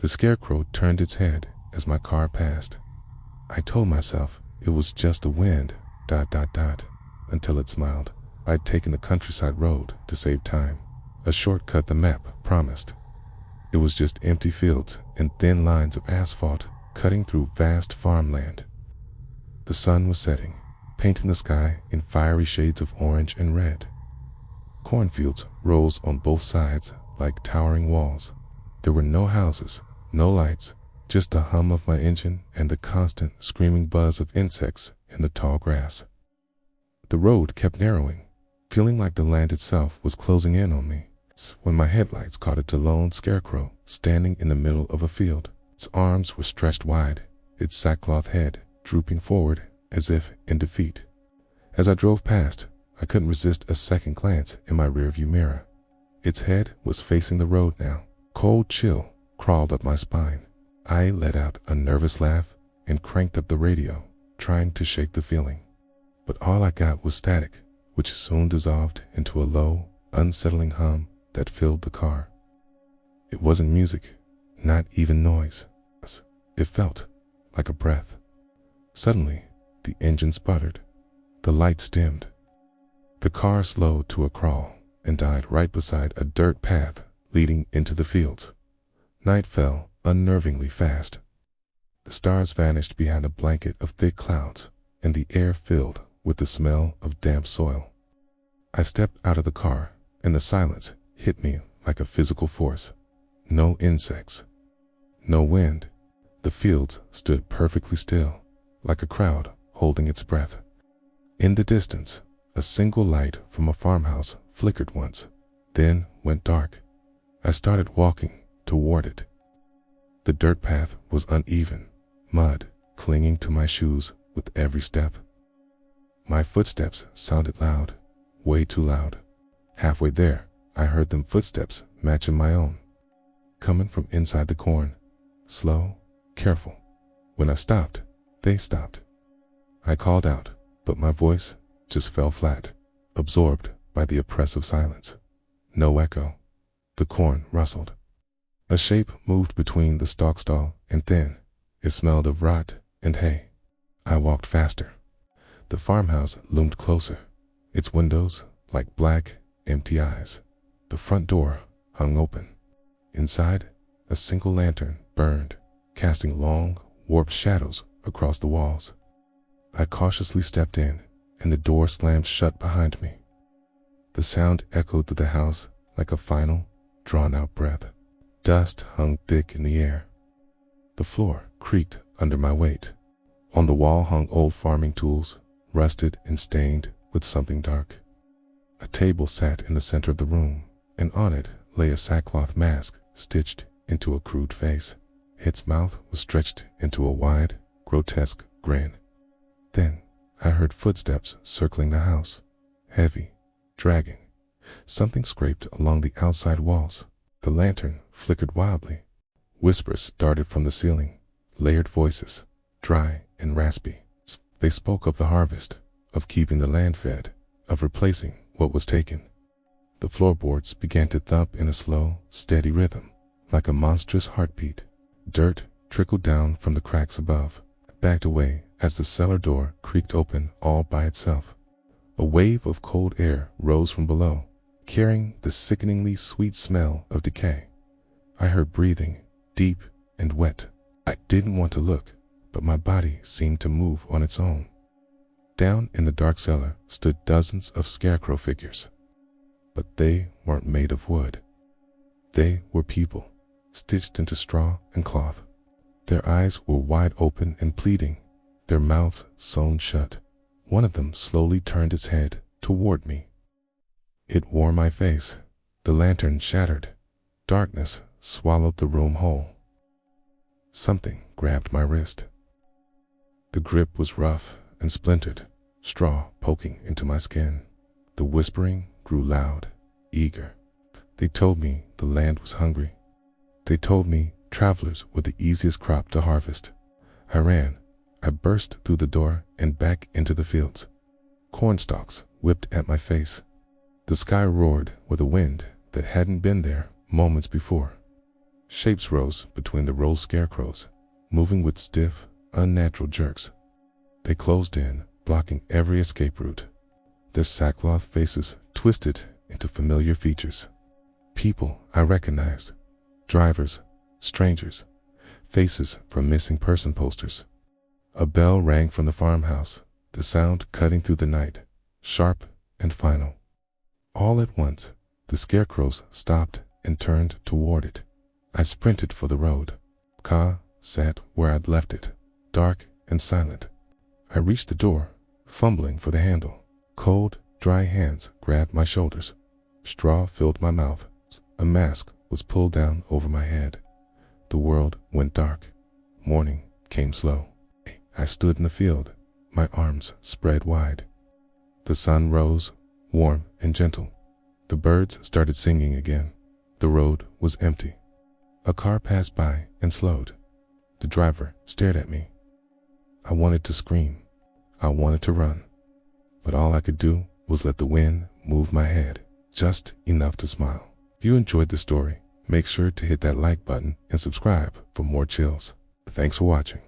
The scarecrow turned its head as my car passed. I told myself it was just the wind, until it smiled. I'd taken the countryside road to save time, a shortcut the map promised. It was just empty fields and thin lines of asphalt cutting through vast farmland. The sun was setting, painting the sky in fiery shades of orange and red. Cornfields rose on both sides like towering walls. There were no houses, no lights, just the hum of my engine and the constant screaming buzz of insects in the tall grass. The road kept narrowing, feeling like the land itself was closing in on me, when my headlights caught a lone scarecrow standing in the middle of a field. Its arms were stretched wide, its sackcloth head drooping forward as if in defeat. As I drove past, I couldn't resist a second glance in my rearview mirror. Its head was facing the road now. Cold chill crawled up my spine. I let out a nervous laugh and cranked up the radio, trying to shake the feeling. But all I got was static, which soon dissolved into a low, unsettling hum that filled the car. It wasn't music, not even noise. It felt like a breath. Suddenly, the engine sputtered. The lights dimmed. The car slowed to a crawl and died right beside a dirt path leading into the fields. Night fell unnervingly fast. The stars vanished behind a blanket of thick clouds, and the air filled with the smell of damp soil. I stepped out of the car, and the silence hit me like a physical force. No insects, no wind. The fields stood perfectly still, like a crowd holding its breath. In the distance, a single light from a farmhouse flickered once, then went dark. I started walking toward it. The dirt path was uneven, mud clinging to my shoes with every step. My footsteps sounded loud, way too loud. Halfway there, I heard them footsteps matching my own, coming from inside the corn, slow, careful. When I stopped, they stopped. I called out, but my voice just fell flat, absorbed by the oppressive silence. No echo. The corn rustled. A shape moved between the stalk stall and thin. It smelled of rot and hay. I walked faster. The farmhouse loomed closer, its windows like black, empty eyes. The front door hung open. Inside, a single lantern burned, casting long, warped shadows across the walls. I cautiously stepped in, and the door slammed shut behind me. The sound echoed through the house like a final, drawn-out breath. Dust hung thick in the air. The floor creaked under my weight. On the wall hung old farming tools, rusted and stained with something dark. A table sat in the center of the room, and on it lay a sackcloth mask stitched into a crude face. Its mouth was stretched into a wide, grotesque grin. Then I heard footsteps circling the house, heavy, dragging. Something scraped along the outside walls. The lantern flickered wildly. Whispers darted from the ceiling, layered voices, dry and raspy. They spoke of the harvest, of keeping the land fed, of replacing what was taken. The floorboards began to thump in a slow, steady rhythm, like a monstrous heartbeat. Dirt trickled down from the cracks above, backed away as the cellar door creaked open all by itself. A wave of cold air rose from below, carrying the sickeningly sweet smell of decay. I heard breathing, deep and wet. I didn't want to look, but my body seemed to move on its own. Down in the dark cellar stood dozens of scarecrow figures. But they weren't made of wood. They were people, stitched into straw and cloth. Their eyes were wide open and pleading, their mouths sewn shut. One of them slowly turned its head toward me. It wore my face. The lantern shattered. Darkness swallowed the room whole. Something grabbed my wrist. The grip was rough and splintered, straw poking into my skin. The whispering grew loud, eager. They told me the land was hungry. They told me travelers were the easiest crop to harvest. I ran. I burst through the door and back into the fields. Corn stalks whipped at my face. The sky roared with a wind that hadn't been there moments before. Shapes rose between the rolled scarecrows, moving with stiff, unnatural jerks. They closed in, blocking every escape route. Their sackcloth faces twisted into familiar features. People I recognized. Drivers, strangers, faces from missing person posters. A bell rang from the farmhouse, the sound cutting through the night, sharp and final. All at once, the scarecrows stopped and turned toward it. I sprinted for the road. Car sat where I'd left it, dark and silent. I reached the door, fumbling for the handle. Cold, dry hands grabbed my shoulders. Straw filled my mouth. A mask was pulled down over my head. The world went dark. Morning came slow. I stood in the field, my arms spread wide. The sun rose, warm and gentle. The birds started singing again. The road was empty. A car passed by and slowed. The driver stared at me. I wanted to scream. I wanted to run. But all I could do was let the wind move my head, just enough to smile. If you enjoyed the story, make sure to hit that like button and subscribe for more chills. Thanks for watching.